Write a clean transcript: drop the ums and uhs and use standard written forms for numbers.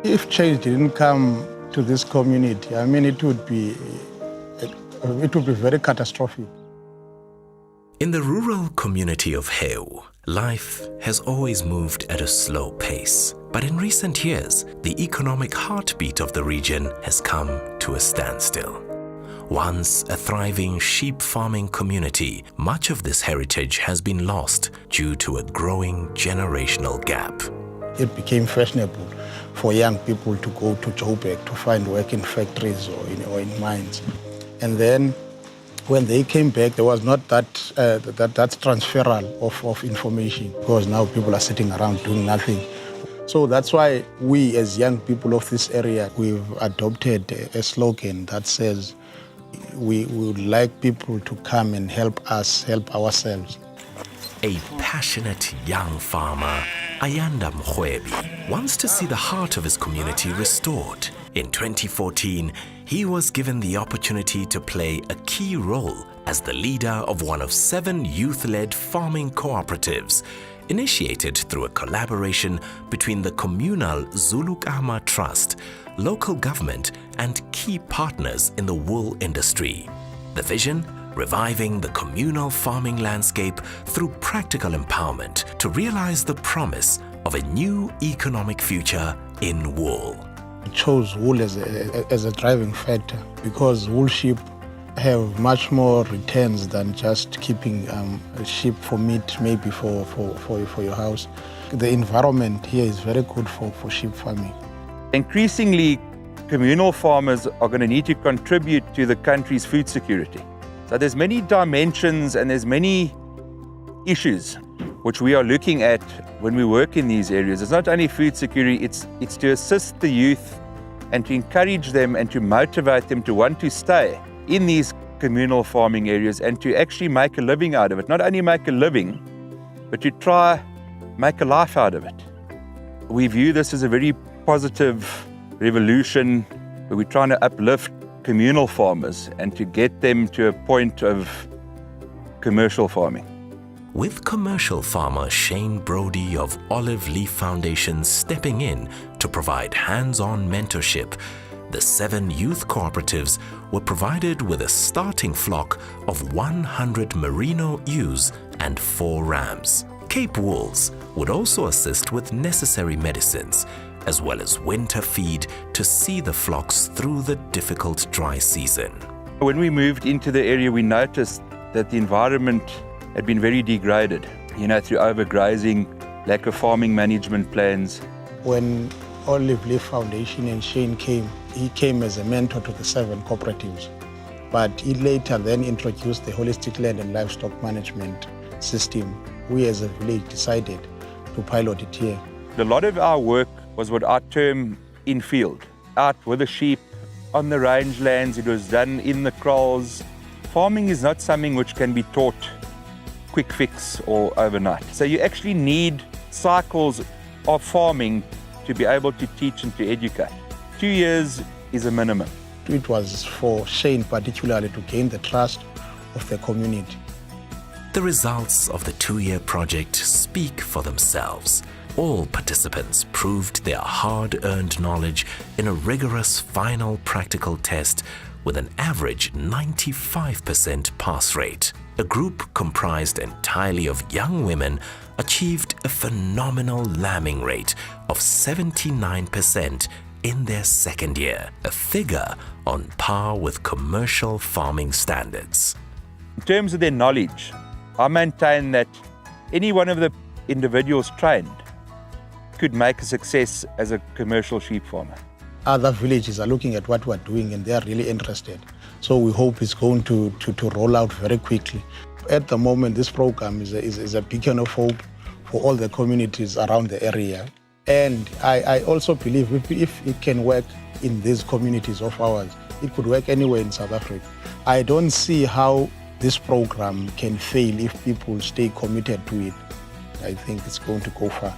If change didn't come to this community, I mean, it would be very catastrophic. In the rural community of Heu, life has always moved at a slow pace. But in recent years, the economic heartbeat of the region has come to a standstill. Once a thriving sheep farming community, much of this heritage has been lost due to a growing generational gap. It became fashionable for young people to go to Joburg to find work in factories or in mines. And then when they came back, there was not that transferal of information, because now people are sitting around doing nothing. So that's why we, as young people of this area, we've adopted a slogan that says we would like people to come and help us help ourselves. A passionate young farmer, Ayanda wants to see the heart of his community restored. In 2014, he was given the opportunity to play a key role as the leader of one of 7 youth-led farming cooperatives, initiated through a collaboration between the communal Zulukama Trust, local government, and key partners in the wool industry. The vision? Reviving the communal farming landscape through practical empowerment to realize the promise of a new economic future in wool. We chose wool as a driving factor because wool sheep have much more returns than just keeping sheep for meat, maybe for your house. The environment here is very good for sheep farming. Increasingly, communal farmers are going to need to contribute to the country's food security. So there's many dimensions and there's many issues which we are looking at when we work in these areas. It's not only food security, it's to assist the youth and to encourage them and to motivate them to want to stay in these communal farming areas and to actually make a living out of it. Not only make a living, but to try make a life out of it. We view this as a very positive revolution where we're trying to uplift communal farmers and to get them to a point of commercial farming. With commercial farmer Shane Brody of Olive Leaf Foundation stepping in to provide hands-on mentorship, the 7 youth cooperatives were provided with a starting flock of 100 merino ewes and 4 rams. Cape Wools would also assist with necessary medicines, as well as winter feed to see the flocks through the difficult dry season. When we moved into the area, we noticed that the environment had been very degraded, through overgrazing, lack of farming management plans. When Olive Leaf Foundation and Shane came, he came as a mentor to the 7 cooperatives. But he later then introduced the holistic land and livestock management system. We as a village decided to pilot it here. A lot of our work was what I term in-field, out with the sheep, on the rangelands. It was done in the kraals. Farming is not something which can be taught quick fix or overnight. So you actually need cycles of farming to be able to teach and to educate. 2 years is a minimum. It was for Shane particularly to gain the trust of the community. The results of the 2-year project speak for themselves. All participants proved their hard-earned knowledge in a rigorous final practical test with an average 95% pass rate. A group comprised entirely of young women achieved a phenomenal lambing rate of 79% in their 2nd year, a figure on par with commercial farming standards. In terms of their knowledge, I maintain that any one of the individuals trained could make a success as a commercial sheep farmer. Other villages are looking at what we're doing and they are really interested. So we hope it's going to roll out very quickly. At the moment, this program is a beacon of hope for all the communities around the area. And I also believe if it can work in these communities of ours, it could work anywhere in South Africa. I don't see how this program can fail if people stay committed to it. I think it's going to go far.